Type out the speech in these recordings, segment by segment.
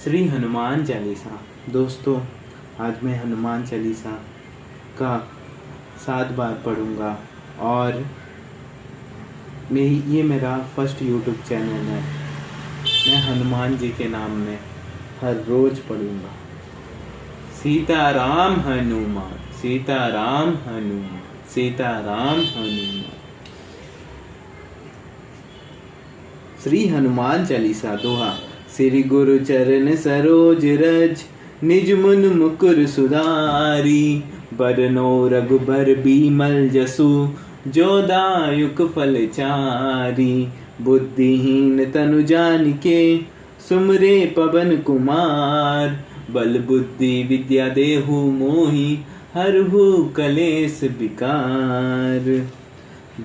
श्री हनुमान चालीसा। दोस्तों, आज मैं हनुमान चालीसा का 7 बार पढ़ूंगा और ये मेरा फर्स्ट यूट्यूब चैनल है। मैं हनुमान जी के नाम में हर रोज पढ़ूंगा। सीताराम हनुमान, सीताराम हनुमान, सीताराम हनुमान। श्री हनुमान चालीसा दोहा। श्री गुरु चरण सरोज रज, निज मुन मुकुर सुधारी। बरनो रघुबर बीमल जसु, जो दायुक फल चारी। बुद्धिहीन तनु जानिके, सुमरे पवन कुमार। बल बुद्धि विद्या देहु मोहि, हरहु कलेस विकार।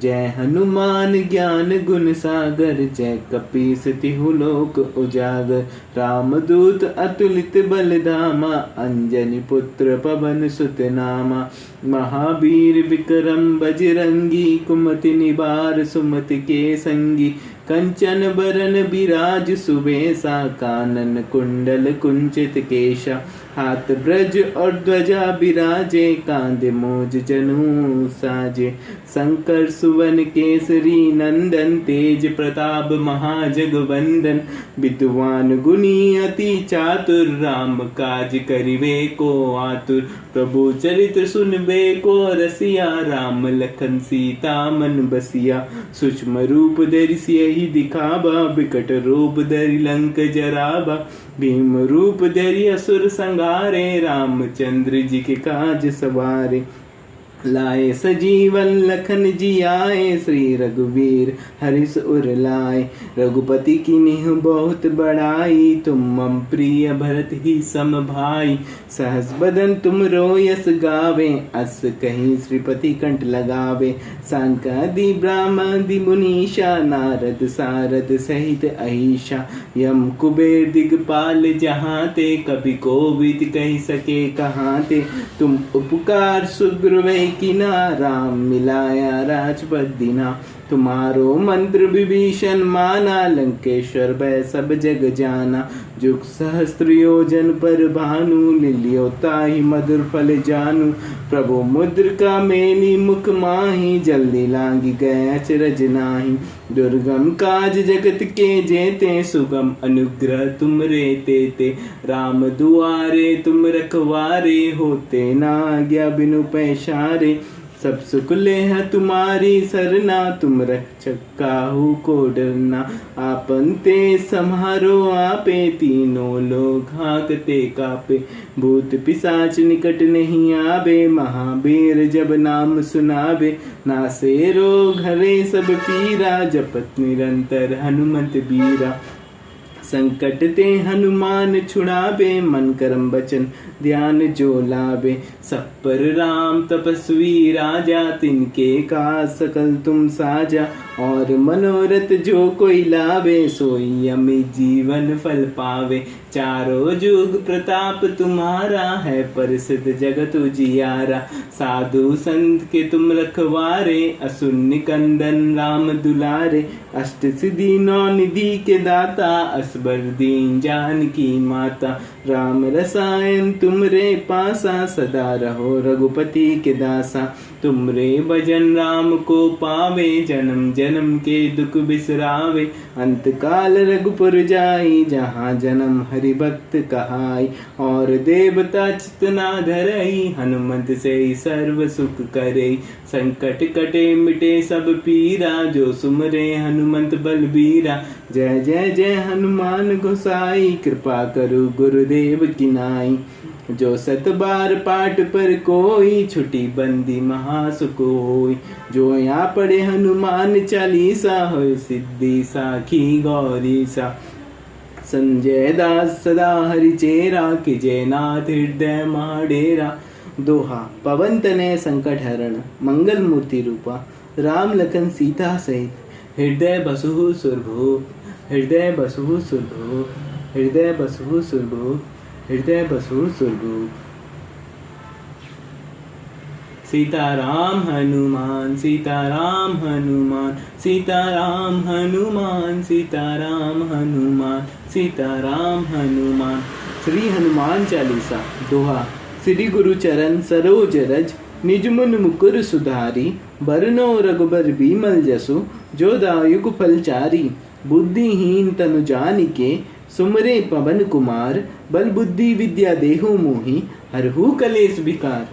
जय हनुमान ज्ञान गुण सागर, जय कपीस तिहु लोक उजागर। रामदूत अतुलित बल धामा, अंजनी पुत्र पवन सुत नामा। महावीर विक्रम बजरंगी, कुमति निवार सुमति के संगी। कंचन बरन बिराज सुबेसा, कानन कुंडल कुंचित केशा। हाथ ब्रज और ध्वजा बिराजे, कांधे मोज जनु साजे। शंकर सुवन केसरी नंदन, तेज प्रताप महाजगवंदन। विद्वान गुणी अति चातुर, राम काज करिवे को आतुर। प्रभु चरित्र सुनबे को रसिया, राम लखन सीता मन बसिया। सूक्ष्म रूप धरि सियहि दिखावा, बिकट रूप धरि लंक जरावा। भीम रूप धरि असुर संहारे, रामचंद्र जी के काज सवारे। लाए सजीवन लखन जियाए, श्री रघुवीर हरिष उर लाए। रघुपति कीन्ही बहुत बड़ाई, तुम मम प्रिय भरत ही सम भाई। सहस बदन तुम यस गावे, अस कहीं श्रीपति कंठ लगावे। सांकादि ब्राह्मणि मुनीषा, नारद सारद सहित अहिषा। यम कुबेर दिगपाल जहाँ ते, कभी कोविद कही सके कहाँ ते। तुम उपकार सुग्रीव किना, राम मिलाया राजपद दीना। तुम्हारो मंत्र विभीषण माना, लंकेश्वर भय सब जग जाना। जुग सहस्त्र योजन पर भानु, लिलियो ताहि मधुर फल जानू। प्रभु मुद्रिका मेली मुख माही, जल्दी लांगी गए अचरज नाही। दुर्गम काज जगत के जेते, सुगम अनुग्रह तुम रे तेते। राम दुआरे तुम रखवारे, होते ना आज्ञा बिनु पैसारे। सब सुख लेह तुम्हारी सरना, तुम रक्षक काहू को डरना। आपन ते सम्हारो आपे, तीनों लोग हाँकते कापे। भूत पिशाच निकट नहीं आवे, महावीर जब नाम सुनावे। नासे रोग हरे सब पीरा, जपत निरंतर हनुमत बीरा। संकट ते हनुमान छुड़ावे, मन करम बचन ध्यान जो लावे। सब पर राम तपस्वी राजा, तिनके का सकल तुम साजा। और मनोरथ जो कोई लावे, सोई अमित जीवन फल पावे। चारों जुग प्रताप तुम्हारा, है प्रसिद्ध जगत उजियारा। साधु संत के तुम रखवारे, असुर निकंदन राम दुलारे। अष्ट सिद्धि नौ निधि के दाता, असबर दीन जानकी माता। राम रसायन तुमरे पासा, सदा रहो रघुपति के दासा। तुमरे भजन राम को पावे, जन्म जन्म के दुख बिसरावे। अंत काल रघुपुर जाई, जहाँ जन्म हरि भक्त कहाई। और देवता चितना धरई, हनुमंत से सर्व सुख करे। संकट कटे मिटे सब पीरा, जो सुमरे हनुमंत बलबीरा। जय जय जय हनुमान गोसाई, कृपा करो गुरुदेव की नाई। जो 7 बार पाठ पर कोई, छुटी बंदी महासुख होई। जो यहाँ पढ़े हनुमान चालीसा, होय सिद्धि साखी गौरी सा। संजय दास सदा हरि चेरा, कि जयनाथ हृदय महाडेरा। दोहा। पवन तनय संकट हरण, मंगल मूर्ति रूपा। राम लखन सीता सहित, हृदय बसहु सुरभूप। हृदय बसहु सुरभूप, हृदय बसहु सुरभूप, हृदय बसहु सुरभूप। सीताराम हनुमान सीताराम हनुमान सीताराम हनुमान सीताराम हनुमान सीताराम हनुमान। श्री हनुमान चालीसा दोहा। श्री गुरु चरण सरोज रज निज मुन मुकुर सुधारी। बरनो रघुबर बीमल जसु जो दायुक फलचारी। बुद्धिहीन तनु जानिके सुमरे पवन कुमार। बल बुद्धि विद्या देहु मोहि हरहु कलेस विकार।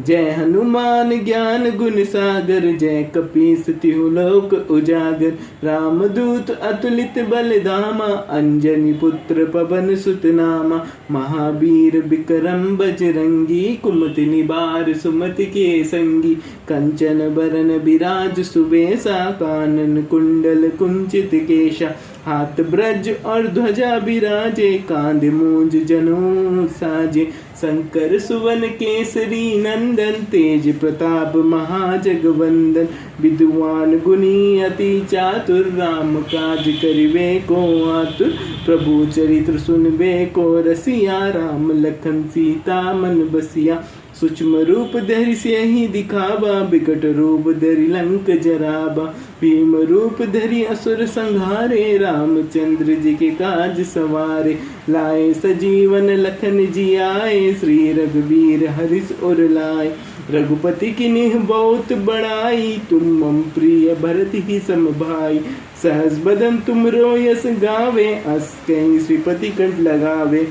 जय हनुमान ज्ञान गुण सागर जय कपीस तिहु लोक उजागर। रामदूत अतुलित बल धामा अंजनी पुत्र पवन सुत नामा। महावीर विक्रम बजरंगी कुमति निबार सुमति के संगी। कंचन बरन बिराज सुबेसा कानन कुंडल कुंचित केशा। हाथ ब्रज और ध्वजा बिराजे कांध मूंज जनेऊ साजे। शंकर सुवन केसरी नंदन तेज प्रताप महाजगवंदन। विद्वान गुणी अति चातुर राम काज करिबे को आतुर। प्रभु चरित्र सुनबे को रसिया राम लखन सीता मन बसिया। सूक्ष्म रूप धरि सियहि दिखावा बिकट रूप धरि लंक जरावा। भीम रूप धरि असुर संहारे रामचंद्र जी के काज सवारे। लाए सजीवन लखन जी आए श्री रघुवीर हरिष उर लाए। रघुपति किन्हीं बहुत बड़ाई तुम मम प्रिय भरत ही सम भाई। सहस बदन तुमरो यस गावे अस कहीं श्रीपति कंठ लगावे।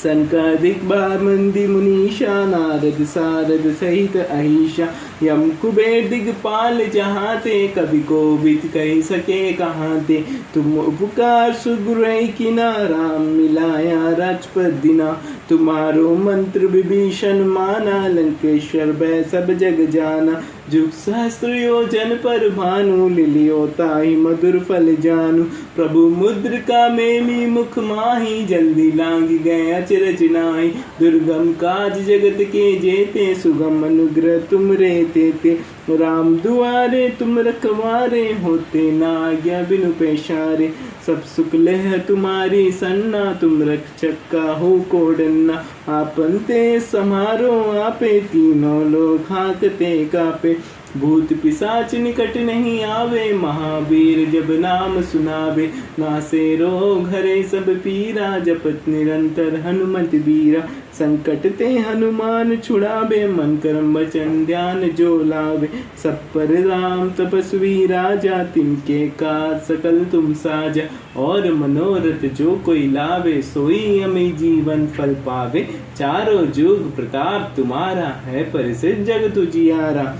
सनकादिक बामंदी मुनीषा नारद सारद सहित अहिषा। यम कुबेर दिगपाल जहाते कवि को बित कह सके कहाँ ते। तुम उपकार सुग्रह किना राम मिलाया राजपद दिना। तुम्हारो मंत्र विभीषण माना लंकेश्वर भय सब जग जाना। जुग सहस्त्र योजन पर भानु लिलियो ताहि मधुर फल जानू। प्रभु मुद्रिका मेली मुख माही जल्दी लांग गए अचरज नाहि। दुर्गम काज जगत के जेते सुगम अनुग्रह तुम रे तेते। राम दुआरे तुम रखवारे होते ना आज्ञा बिनु पैसारे। सब सुख लेह तुम्हारी सन्ना तुम रक्षक काहू को डरना। आपन ते समारो आपे तीनों लोग हाँकते कापे। भूत पिशाच निकट नहीं आवे महावीर जब नाम सुनावे। नासे रोग हरे सब पीरा जपत निरंतर हनुमत बीरा। संकट ते हनुमान छुड़ावे मन कर्म वचन ध्यान जो लावे। सब पर राम तपस्वी राजा तिनके काज सकल तुम साजा। और मनोरथ जो कोई लावे सोई अमी जीवन फल पावे। चारों जुग प्रताप तुम्हारा है परिसिद्ध जग तुझियारा।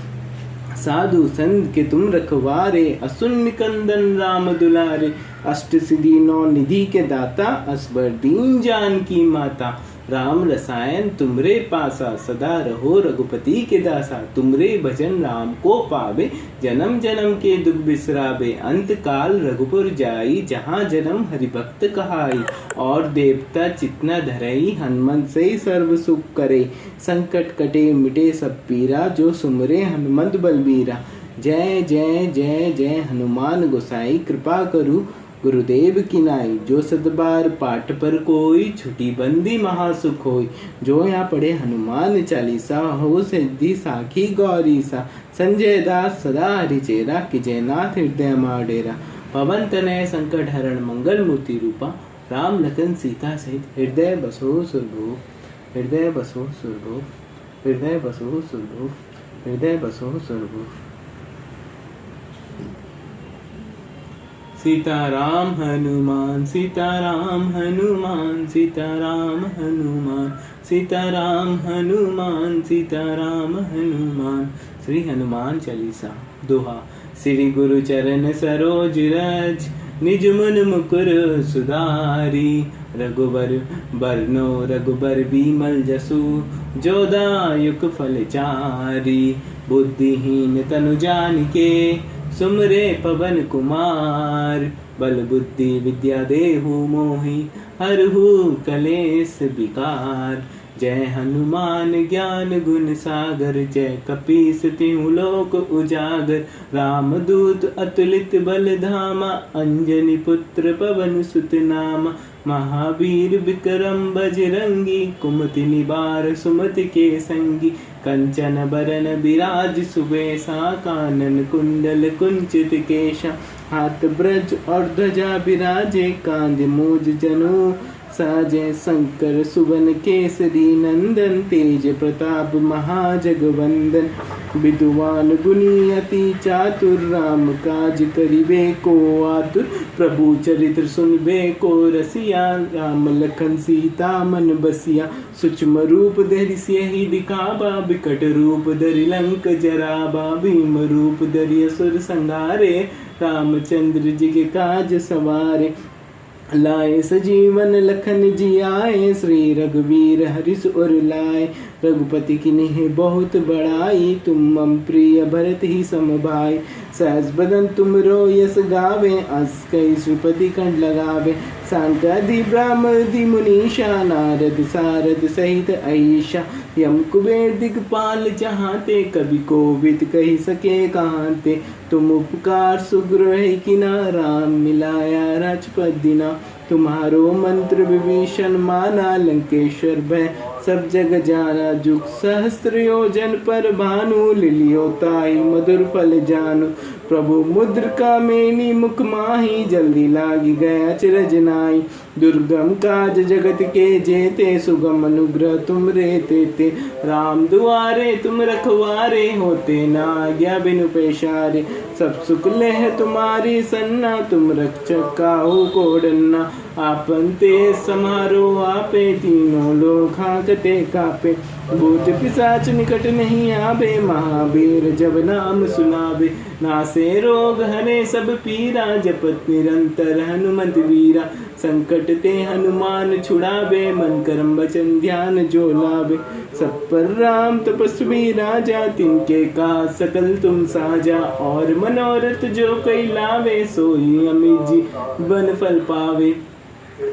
साधु संत के तुम रखवारे असुर निकंदन राम दुलारे। अष्ट सिद्धि नौ निधि के दाता असबर दीन जान की माता। राम रसायन तुमरे पासा सदा रहो रघुपति के दासा। तुमरे भजन राम को पावे जन्म जन्म के दुख बिसरावे। अंत काल रघुपुर जाई जहाँ जन्म हरि भक्त कहाई। और देवता चितना धरई हनुमंत से सर्व सुख करे। संकट कटे मिटे सब पीरा जो सुमरे हनुमंत बलबीरा। जय जय जय जय हनुमान गोसाई कृपा करु गुरुदेव की नाई। जो सतबार पाठ पर कोई छुटी बंदी महासुख होई। जो यहाँ पढ़े हनुमान चालीसा हो सिद्धि साखी गौरी सा। संजय दास सदा हरिचेरा कि जयनाथ हृदय माडेरा। पवन तनय संकट हरण मंगल मूर्ति रूपा। राम लखन सीता सहित हृदय बसो सुरभूप। हृदय बसो सुरभूप। हृदय बसो सुरभूप। हृदय बसो सुरभूप। सीताराम हनुमान सीताराम हनुमान सीताराम हनुमान सीताराम हनुमान सीताराम हनुमान। श्री हनुमान चालीसा दोहा। श्री गुरु चरण सरोज रज निज मन मुकुर सुधारी। रघुबर बरनो रघुबर बीमल जसु जो दायुक फल चारी। बुद्धिहीन तनु जानिके सुमरे पवन कुमार। बल बुद्धि विद्या देहु मोहि हरहु कलेस विकार। जय हनुमान ज्ञान गुण सागर जय कपीस तिहु लोक उजागर। रामदूत अतुलित बल धामा अंजनी पुत्र पवन सुत नामा। महावीर विक्रम बजरंगी कुमति निबार सुमति के संगी। कंचन बरन बिराज सुबेसा, कानन कुंडल कुंचित केशा, हाथ ब्रज और ध्वजा बिराजे, कांधे मूज जनु साजे, शंकर सुवन केसरी नंदन, तेज प्रताप महाजगवंदन, विद्वान गुणी अति चातुर, राम काज करिबे को आतुर, प्रभु चरित्र सुनबे को रसिया, राम लखन सीता मन बसिया, सूक्ष्म रूप धरि सियहि दिखावा, विकट रूप धरि लंक जरावा, भीम रूप धरि असुर संहारे, रामचंद्र जी के काज सवारे, लाए सजीवन लखन जी आए, श्री रघुवीर हरिष उर लाए, रघुपति की नेह बहुत बड़ाई, तुम मम प्रिय भरत ही सम भाई, सहस बदन तुम रो यस गावे, अस कई श्रीपति कंठ लगावे, सांकादि ब्राह्मणि मुनीषा, नारद सारद सहित ऐशा, यम कुबेर दिगपाल चाहते, कवि कोविद कही सके कहाते, तुम उपकार सुग्रह किना, राम मिलाया राजपद दिना, तुम्हारो मंत्र विभीषण माना, लंकेश्वर भय सब जग जाना, जुग सहस्त्र योजन पर भानु, लिलियोताई मधुर फल जानु, प्रभु मुद्रिका मेनी मुख माही, जल्दी लागी गया चिरज नाई, दुर्गम काज जगत के जेते, सुगम अनुग्रह तुम रे तेते, राम दुआरे तुम रखवारे, होते ना आज्ञा बिनु पैसारे, सब सुख लेह तुम्हारी सन्ना, तुम रक्षक काहू को डरना, आपन ते समारो आपे, तीनों लोग हाँकते कापे, भूत पिशाच निकट नहीं आवे, महावीर जब नाम सुनावे, नासे रोग हरे सब पीरा, जपत निरंतर हनुमत वीरा, संकट ते हनुमान छुड़ावे, मन कर्म वचन ध्यान जो लावे, सब पर राम तपस्वी राजा, तिनके का सकल तुम साजा, और मनोरथ जो कई लावे, सोई अमित जीवन फल पावे,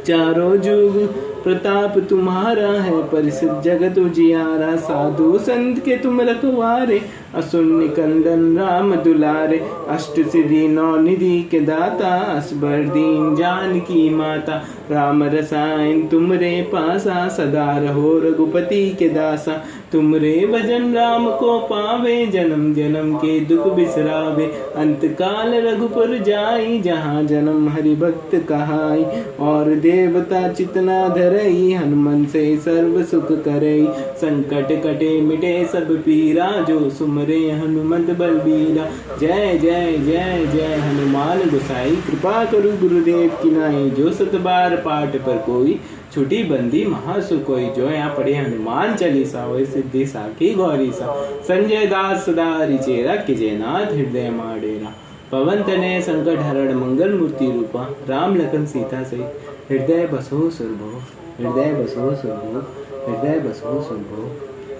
चारों जुग प्रताप तुम्हारा है, परिसिद्ध जगत उजियारा, साधु संत के तुम रखवारे, असुर निकंदन राम दुलारे, अष्ट सिद्धि नौ निधि के दाता, असबर दीन जानकी माता, राम रसायन तुमरे पासा, सदा रहो रघुपति के दासा, तुमरे भजन राम को पावे, जन्म जन्म के दुख बिसरावे, अंत काल रघुपुर जाई, जहाँ जन्म हरि भक्त कहाई, और देवता चितना धरई, हनुमान से सर्व सुख करई, संकट कटे मिटे सब पीरा, जो सुमरे हनुमत बलबीरा, जय जय जय जय हनुमान गोसाई, कृपा करो गुरुदेव की नाई, जो सत बार पाठ पर कोई, छुटी बंदी महासु कोई, जो यहाँ पढ़े हनुमान चालीसा, होय सिद्धि साखी गौरी सा, संजय दास सदा रिचेरा, कीजय नाथ हृदय माडेरा, पवन तनय संकट हरण मंगल मूर्ति रूपा, राम लखन सीता सहित हृदय बसो सुरभो, हृदय बसो सुरभो, हृदय बसो सुरभो,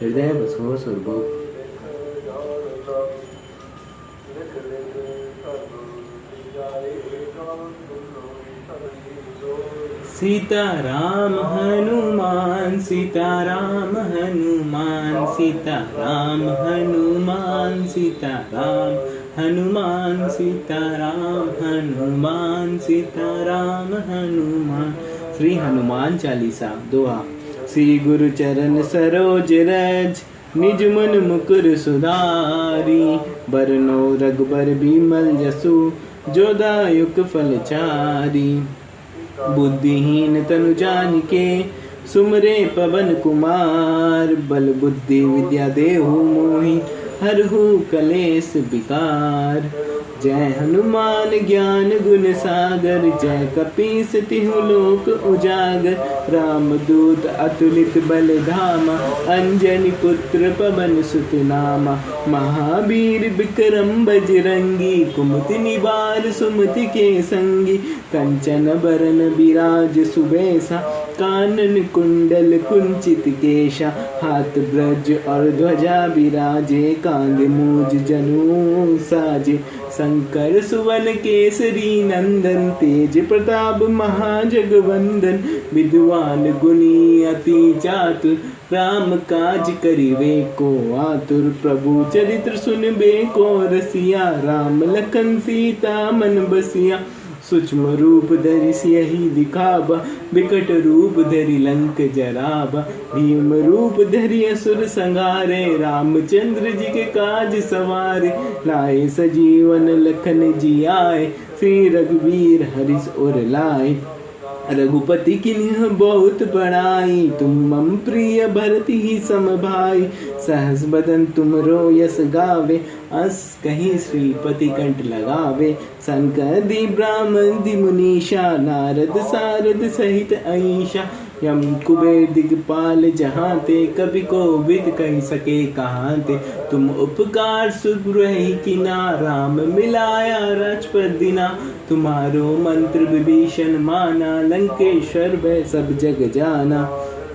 हृदय बसो सुरभो। सीताराम हनुमान, सीताराम हनुमान, सीताराम हनुमान, सीताराम हनुमान, सीताराम हनुमान, सीताराम हनुमान। श्री हनुमान चालीसा दोहा। श्री गुरु चरण सरोज रज, निज मन मुकुर सुधारी, बरनो रघुबर बिमल जसु, जो दायुक फल चारी। बुद्धिहीन तनु जानिके, सुमरे पवन कुमार, बल बुद्धि विद्या देहु मोहि, हरहु कलेस विकार। जय हनुमान ज्ञान गुण सागर, जय कपीस तिहु लोक उजागर। रामदूत अतुलित बल धामा, अंजनी पुत्र पवन सुत नामा। महावीर विक्रम बजरंगी, कुमति निवार सुमति के संगी। कंचन बरन बिराज सुबेसा, कानन कुंडल कुंचित केशा। हाथ ब्रज और ध्वजा बिराजे, कांधे मूज जनु साजे। शंकर सुवन केसरी नंदन, तेज प्रताप महाजगवंदन। विद्वान गुणी अति चातुर, राम काज करिवे को आतुर। प्रभु चरित्र सुनबे को रसिया, राम लखन सीता मन बसिया। सूक्ष्म रूप धरि सियहि दिखावा, विकट रूप धरि लंक जरावा। भीम रूप धरि असुर संहारे, रामचंद्र जी के काज सवारे। लाए सजीवन लखन जियाए, श्री रघुवीर हरिस उर लाए। रघुपति किन्ह बहुत बड़ाई, तुम मम प्रिय भरत ही सम भाई। सहस बदन तुमरो यस गावे, अस कहीं श्रीपति कंठ लगावे। सनकादि ब्राह्मण मुनीषा, नारद सारद सहित अहिषा। यम कुबेर दिगपाल जहाँ ते, कवि कोविद कह सके कहाँ ते। तुम उपकार सुग्रही किना, राम मिलाया राजपद दिना। तुम्हारो मंत्र विभीषण माना, लंकेश्वर भय सब जग जाना।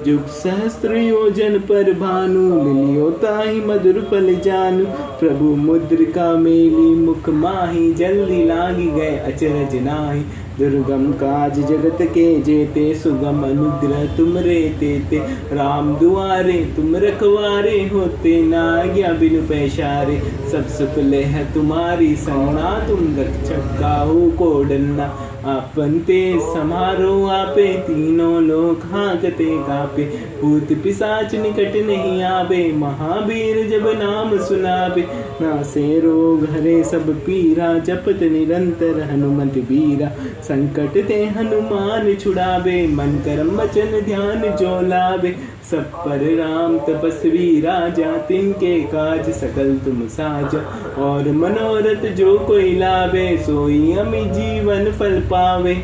जुग सहस्त्र योजन पर भानु, लिलियो ताहि मधुर पल जानू। प्रभु मुद्रिका मेली मुख माही, जल्दी लागी गए अचरज नाहि। दुर्गम काज जगत के जेते, सुगम अनुग्रह तुम रे तेते। राम दुआरे तुम रखवारे, होते ना आज्ञा बिनु पैसारे। सब सुख लेह तुम्हारी संगना, तुम रक्षक काहू को डरना। आपन ते समारो आपे, तीनों लोक हाँकते कापे। भूत पिशाच निकट नहीं आवे, महावीर जब नाम सुनावे। नासे रोग हरे सब पीरा, जपत निरंतर हनुमत बीरा। संकट ते हनुमान छुड़ावे, मन कर्म वचन ध्यान जो लावे। सब पर राम तपस्वी राजा, तिनके काज सकल तुम साजा। और मनोरथ जो कोई लावे, सोई अमि जीवन फल पावे।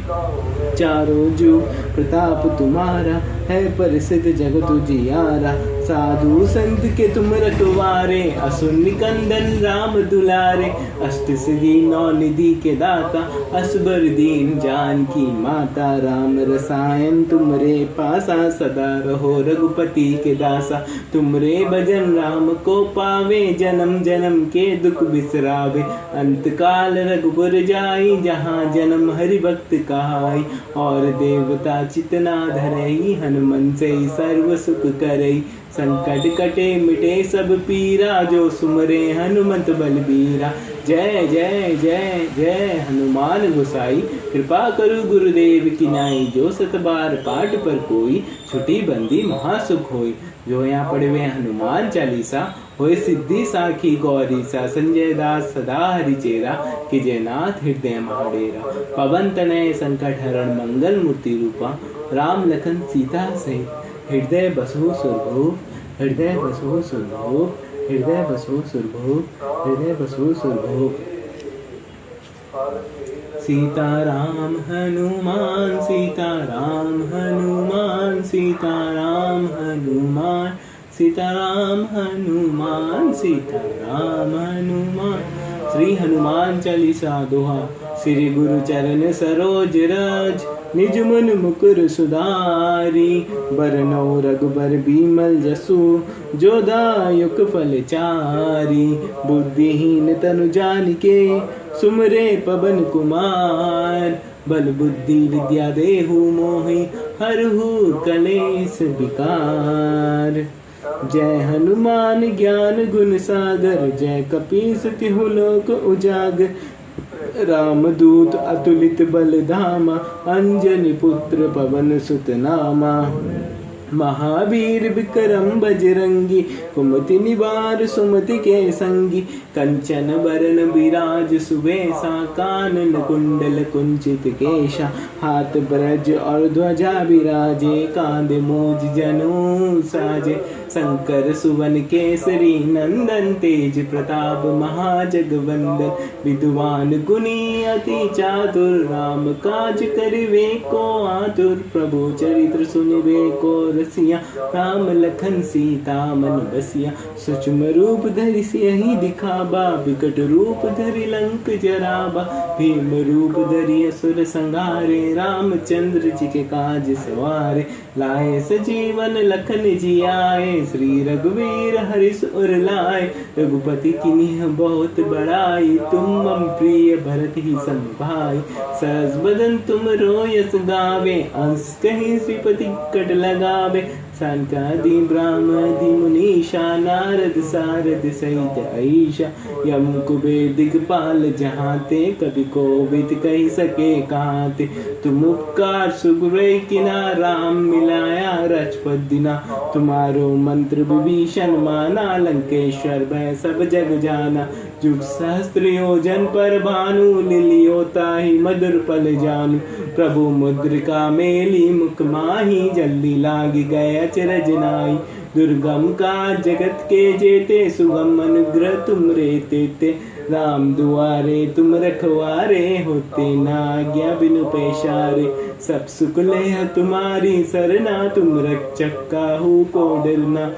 चारों जुग प्रताप तुम्हारा, है प्रसिद्ध जगत उजियारा। साधु संत के तुम रखवारे, असुर निकंदन राम दुलारे। अष्ट सिद्धि नौ निधि के दाता, असबर दीन जानकी माता। राम रसायन तुमरे पासा, सदा रहो रघुपति के दासा। तुमरे भजन राम को पावे, जन्म जन्म के दुख बिसरावे। अंत काल रघुपुर जाई, जहाँ जन्म हरि भक्त कहाई। और देवता चितना धरई, हनुमन से सर्व सुख करई। संकट कटे मिटे सब पीरा, जो सुमरे हनुमत बलबीरा। जय जय जय जय हनुमान गोसाई, कृपा करु गुरुदेव की नाई। जो सत बार पाठ पर कोई, छुटी बंदी महासुख होई। जो यहाँ पढ़े हुए हनुमान चालीसा, होए सिद्धि साखी गौरी सा। संजय दास सदा हरिचेरा, कि जयनाथ हृदय महाडेरा। पवन तनय संकट हरण, मंगल मूर्ति रूपा। राम लखन सीता सहित, हृदय बसो सुरभूप। हृदय बसो सुरभूप, हृदय बसो सुरभूप, हृदय बसो सुरभूप। सीताराम हनुमान, सीताराम हनुमान, सीताराम हनुमान। सीताराम हनुमान, सीताराम हनुमान। श्री हनुमान चालीसा दोहा। श्री गुरु चरण सरोज रज, निज मन मुकुर सुधारी। बरनौ रघुबर बिमल जसु, जो दायक फल चारी। बुद्धिहीन तनु जानिके, सुमरे पवन कुमार। बल बुद्धि विद्या देहु मोहि, हरहु कलेश विकार। जय हनुमान ज्ञान गुण सागर, जय कपीस तिहु लोक उजागर। रामदूत अतुलित बल धामा, अंजनी पुत्र पवन सुत नामा। महावीर विक्रम बजरंगी, कुमति निवार सुमति के संगी। कंचन बरन विराज सुवेशा, कानन कुंडल कुंचित केशा। हाथ ब्रज और ध्वजा विराजे, कांधे मूज जनेऊ साजे। शंकर सुवन केसरी नंदन, तेज प्रताप महाजगवंदन। विद्वान गुणी अति चातुर, राम काज करिवे को आतुर। प्रभु चरित्र सुनिवे को रसिया, राम लखन सीता मन बसिया। सूक्ष्म रूप धरि सियहि दिखावा, विकट रूप धरि लंक जरावा। भीम रूप धरि असुर संहारे, रामचंद्र जी के काज सवारे। लाए सजीवन लखन जियाए, श्री रघुवीर हरिस उर लाए। रघुपति किन्ह बहुत बड़ाई, तुम मम प्रिय भरत ही सम भाई। सहस बदन तुम रो यस गावे, अंश कहीं श्रीपति कट लगावे। सनकादि ब्रह्मादि मुनीषा नारद सारद सहित अहिषा यम कुबेर दिगपाल जहाँ ते कभी कोविद कही सके कहाँ ते तुम उपकार सुग्रह किना राम मिलाया राजपद दिना तुम्हारो मंत्र विभीषण माना लंकेश्वर भय सब जग जाना जुग सहस्त्र योजन पर भानु लिलियोता ही मधुर पल जानू प्रभु मुद्रिका मेली मुख माही जल्दी लाग गए अचरज नाई दुर्गम का जगत के जेते सुगम अनुग्रह तुम रेते ते राम दुआरे तुम रखवारे होते ना आज्ञा बिनु पेशारे सब सुख ले तुम्हारी सरना तुम रक्षक काहू को डरना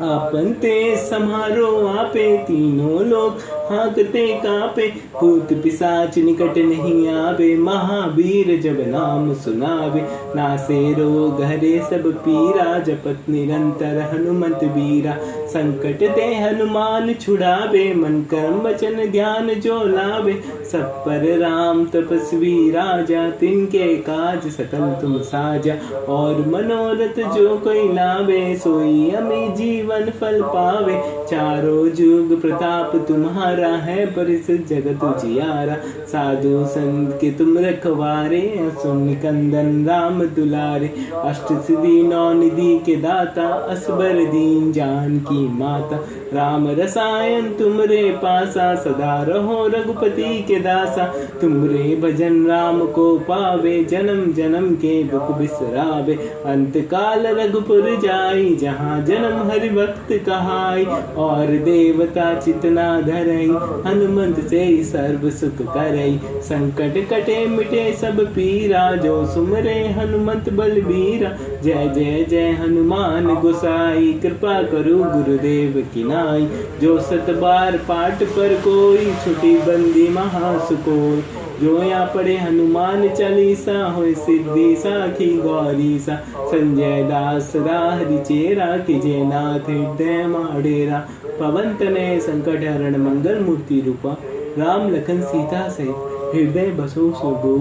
आपन ते समारो आपे तीनों लोग हाँकते कापे भूत पिशाच निकट नहीं आवे महावीर जब नाम सुनावे नासे रोग हरे सब पीरा जपत निरंतर हनुमंत बीरा संकट ते हनुमान छुड़ावे मन कर्म वचन ध्यान जो लावे सब पर राम तपस्वी राजा तिनके काज सकल तुम साजा और मनोरथ जो कोई लावे सोई अमी जीवन फल पावे चारों जुग प्रताप तुम्हारा है परिस जगत उजियारा साधु संत के तुम रखवारे सुन कंदन राम दुलारे अष्ट सिद्धि नौ निधि के दाता असबर दीन जान की माता राम रसायन तुमरे पासा सदा रहो रघुपति के दासा तुमरे भजन राम को पावे जन्म जन्म के दुख बिसरावे अंत काल रघुपुर जाई जहाँ जन्म हरि भक्त कहाई और देवता चितना धरई हनुमंत से सर्व सुख करई संकट कटे मिटे सब पीरा जो सुमरे हनुमंत बलबीरा जय जय जय हनुमान गोसाई कृपा करो गुरुदेव की नाई जो सत बार पाठ पर कोई छुटी बंदी महासुकोई जो या पढ़े हनुमान चालीसा होय सिद्धि साखी गौरी सा संजय दास राहरि चेरा कीजे नाथ हृदय माडेरा पवन तनय संकट हरण मंगल मूर्ति रूपा राम लखन सीता से हृदय बसो सुरभू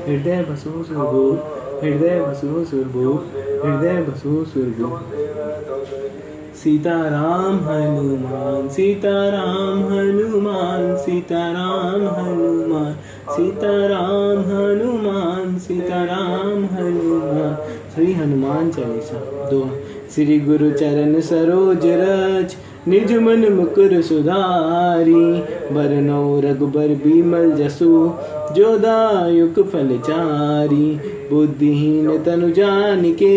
हृदय बसो सुरभू हृदय बसो सुरभू हृदय बसो सुरभू सीताराम हनुमान सीताराम हनुमान सीताराम हनुमान सीताराम हनुमान सीताराम हनुमान। श्री हनुमान चालीसा। 2 श्री गुरु चरण सरोज रज निज मन मुकुर सुधारी बरनौ रघुबर बिमल जसु जो दायुक फल चारी बुद्धिहीन तनु जानिके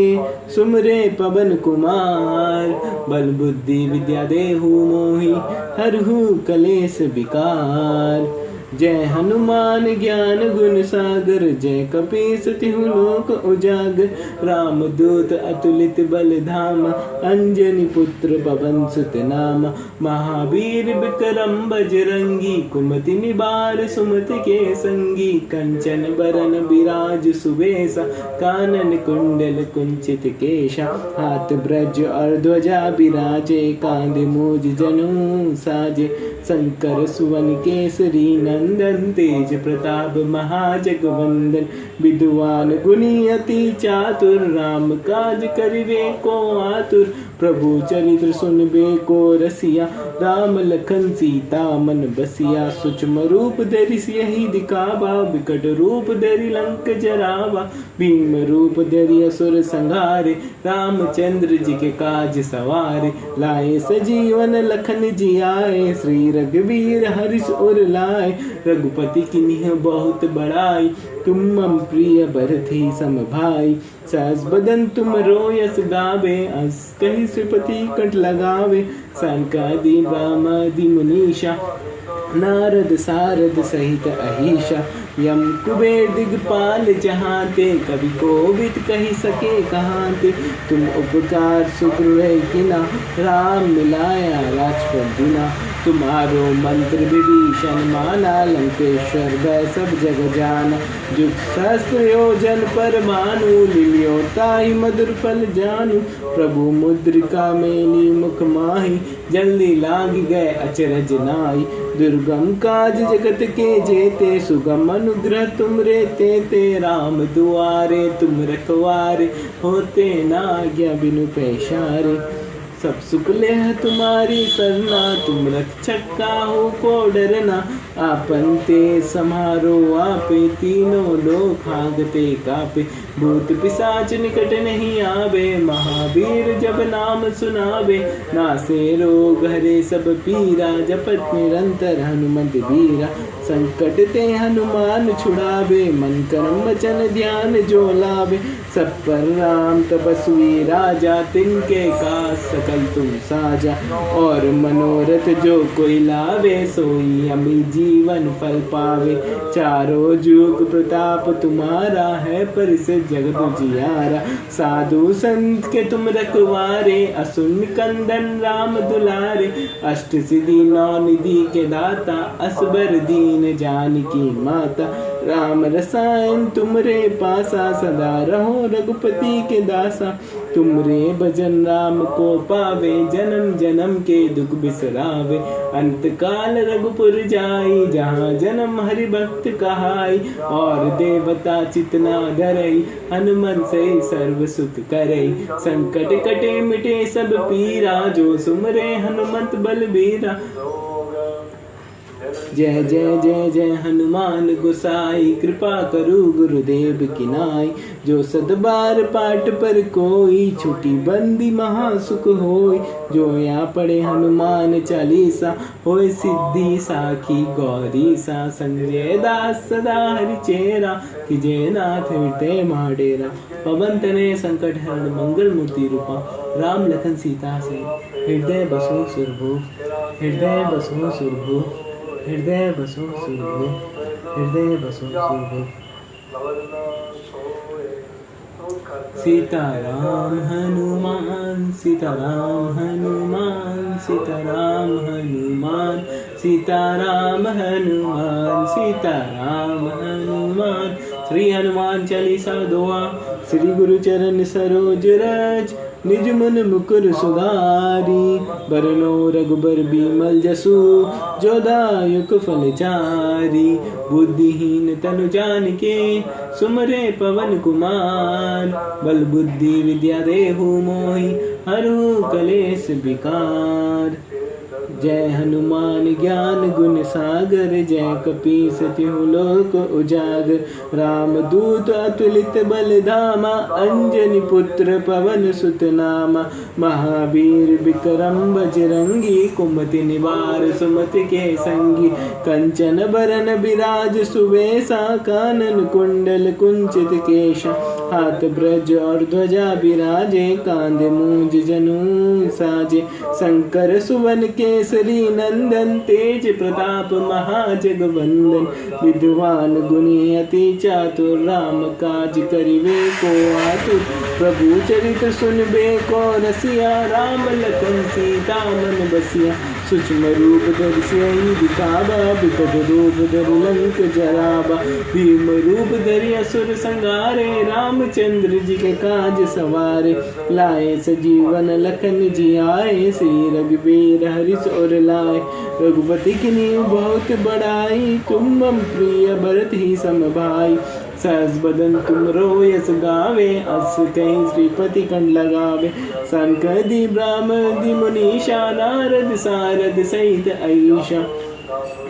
सुमरे पवन कुमार बल बुद्धि विद्या देहु मोहि हरहु कलेस विकार जय हनुमान ज्ञान गुण सागर जय कपीस तिहु लोक उजागर राम दूत अतुलित बल धाम अंजनी पुत्र पवन सुत नाम महावीर विक्रम बजरंगी कुमति निबार सुमति के संगी कंचन बरन विराज सुवेशा कानन कुंडल कुंचित केशा हाथ ब्रज और ध्वजा विराजे कांधे मूज जनु साजे शंकर सुवन केसरी नंदन तेज प्रताप महाजगवंदन विद्वान गुणी अति चातुर राम काज करिवे को आतुर प्रभु चरित्र सुनबे को रसिया राम लखन सीता मन बसिया सूक्ष्म रूप धरि सियहि दिखावा विकट रूप धरि लंक जरावा भीम रूप धरि असुर संहारे रामचंद्र जी के काज सवारे लाए सजीवन लखन जियाए श्री रघुवीर हर्ष उर लाए रघुपति किन्हीं बहुत बड़ाई तुम मम प्रिय भरथी सम भाई सहस बदन तुम रोयस गावे अस कही श्रीपति कंठ लगावे सनकादि ब्रह्मादि मुनीषा नारद सारद सहित अहिषा यम कुबेर दिगपाल जहाँ ते कवि कोविद कही सके कहाँ ते तुम उपकार सुग्रह किना राम मिलाया राजपद दिना तुम्हारो मंत्र विभीषण माना, लंकेश्वर भय सब जग जाना। जुग सहस्त्र योजन पर भानु, लिलियो ताहि मधुर फल जानू। प्रभु मुद्रिका मेली मुख माही, जल्दी लाग गए अचरज नाई। दुर्गम काज जगत के जेते, सुगम अनुग्रह तुम रे ते। राम दुआरे तुम रखवारे, होते ना आज्ञा बिनु पैसारे। सब सुख लेह तुम्हारी सरना, तुम रक्षक काहू को डरना। आपन ते समारो आपे, तीनों लोक भागते कापे। भूत पिशाच निकट नहीं आवे, महावीर जब नाम सुनावे। नासे रोग हरे सब पीरा, जपत निरंतर हनुमत बीरा। संकट ते हनुमान छुड़ावे, मन कर्म वचन ध्यान जो लावे। सब पर राम तपस्वी राजा, तिनके का सकल तुम साजा। और मनोरथ जो कोई लावे, सोई अमी जीवन फल पावे। चारों जुग प्रताप तुम्हारा है, परिसिद्ध जगत जियारा। साधु संत के तुम रखवारे, असुन कंदन राम दुलारे। अष्ट सिद्धि नौ निधि के दाता, असबर दीन जानकी माता। राम रसायन तुमरे पासा, सदा रहो रघुपति के दासा। तुमरे भजन राम को पावे, जन्म जन्म के दुख बिसरावे। अंत काल रघुपुर जाई, जहाँ जन्म हरि भक्त कहाई। और देवता चितना धरई, हनुमन से सर्व सुख करई। संकट कटे मिटे सब पीरा, जो सुमरे हनुमंत बलबीरा। जय जय जय जय हनुमान गोसाई, कृपा करु गुरुदेव की नाई। जो सदबार पाठ पर कोई, छुटी बंदी महासुख होय। जो या पढ़े हनुमान चालीसा, होय सिद्धि साखी गौरी सा। संजय दास सदा हरिचेरा, कीजय नाथ हृदय महाडेरा। पवन तनय संकट हरण मंगल मूर्ति रूपा, राम लखन सीता से हृदय बसो सुरभूप। हृदय बसो सुरभूप, हृदय बसो सुरभूप, हृदय बसो सुरभूप। सीताराम हनुमान, सीताराम हनुमान, सीताराम हनुमान, सीताराम हनुमान, सीताराम हनुमान। श्री हनुमान चालीसा दोहा। श्री गुरु चरण सरोज रज, निज मन मुकुर सुधारी। बरनो रघुबर बिमल जसु, जो दायक फल चारी। बुद्धिहीन तनु जानिके, सुमरे पवन कुमार। बल बुद्धि विद्या देहु मोहि, हरहु कलेश विकार। जय हनुमान ज्ञान गुण सागर, जय कपीस तिहु लोक उजागर। राम दूत अतुलित बल धामा, अंजनी पुत्र पवन सुत नामा। महावीर विक्रम बजरंगी, कुमति निवार सुमति के संगी। कंचन बरन बिराज सुवेशा, कानन कुंडल कुंचित केशा। हाथ ब्रज और ध्वजा बिराजे, कांधे मूंज जनेऊ साजे। शंकर सुवन केसरी नंदन, तेज प्रताप महाजगवंदन। विद्वान गुणी अति चातुर, राम काज करिवे को आतुर। प्रभु चरित्र सुनबे को रसिया, राम लखन सीता मन बसिया। सूक्ष्म रूप धरि सियहि दिखावा, विकट रूप धरि लंक जरावा। भीम रूप धरि असुर संहारे, रामचंद्र जी के काज सवारे। लाए सजीवन लखन जी आए, श्री रघुवीर हर्ष उर लाए। रघुपति किन्हीं बहुत बड़ाई, तुम मम प्रिय भरत ही सम भाई। सहस बदन तुम रो यस गावे, अस कहीं श्रीपति कंठ लगावे। संकदि ब्राह्मणि मुनीषा, नारद सारद सहित ऐषा।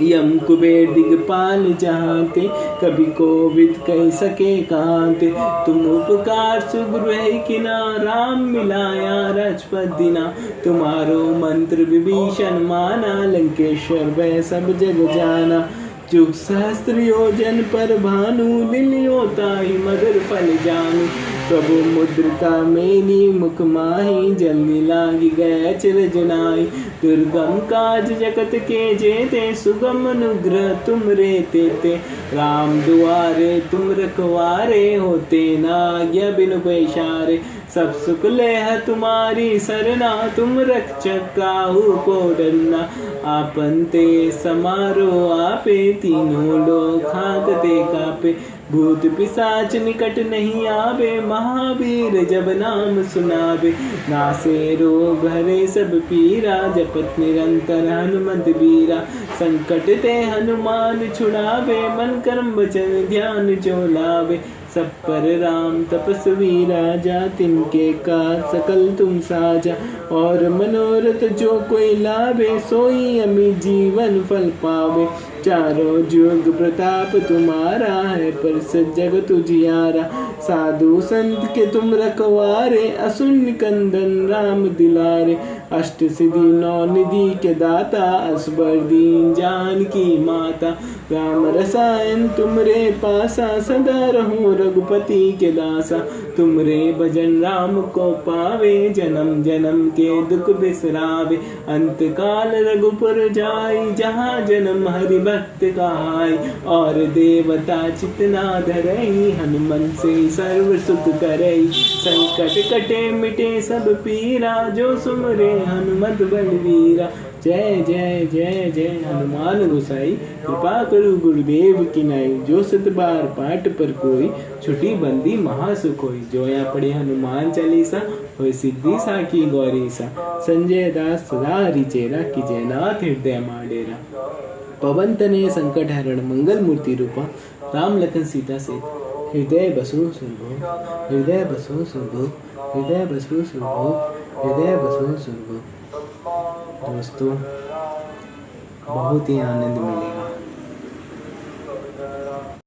यम कुबेर दिगपाल जहाँते, कभी कोविद कह सके कांते। तुम उपकार सुग्रह किना, राम मिलाया राजपद दिना। तुम्हारो मंत्र विभीषण माना, लंकेश्वर भय सब जग जाना। जुग सहस्त्र योजन पर भानु, लिलियो ताहि मधुर फल जानू। प्रभु मुद्रिका मेली मुख माही, जल्दी लागी गए अचरज नाई। दुर्गम काज जगत के जेते, सुगम अनुग्रह तुम रे ते। राम दुआरे तुम रखवारे, होते ना आज्ञा बिनु पैसारे। सब सुख लेह तुम्हारी सरना, तुम रक्षक काहू को डरना। आपन ते समारो आपे, तीनों लोग हाकते कापे। भूत पिशाच निकट नहीं आवे, महावीर जब नाम सुनावे। नासे रोग हरे सब पीरा, जपत निरंतर हनुमत बीरा। संकट ते हनुमान छुड़ावे, मन कर्म वचन ध्यान जो लावे। सब पर राम तपस्वी राजा, तिनके का सकल तुम साजा। और मनोरथ जो कोई लावे, सोई अमित जीवन फल पावे। चारों जुग प्रताप तुम्हारा है, पर जगत उजियारा। साधु संत के तुम रखवारे, असुर कंदन राम दिलारे। अष्ट सिद्धि नौ निधि के दाता, असबर दीन जानकी माता। राम रसायन तुमरे पासा, सदा रहो रघुपति के दासा। तुमरे भजन राम को पावे, जन्म जन्म के दुख बिसरावे। अंत काल रघुपुर जाई, जहाँ जन्म हरि भक्त कहाई। और देवता चितना धरई, हनुमन से सर्व सुख करई। संकट कटे मिटे सब पीरा, जो सुमरे हनुमत बलवीरा। जय जय जय जय हनुमान गोसाई, कृपा करो गुरुदेव की नाई। जो सत बार पाठ पर कोई, छुटी बंदी महासुख होई। जो या पढ़े हनुमान चालीसा, होय सिद्धि साखी गौरी सा। संजय दास सदा हरि चेरा, की जयनाथ हृदय माडेरा। पवन तनय संकट हरण, मंगल मूर्ति रूपा। राम लखन सीता से हृदय बसो सुरभो, हृदय बसो सुरभो, हृदय बसो सुरभो, हृदय बसो सुरभो। दोस्तों बहुत ही आनंद मिलेगा।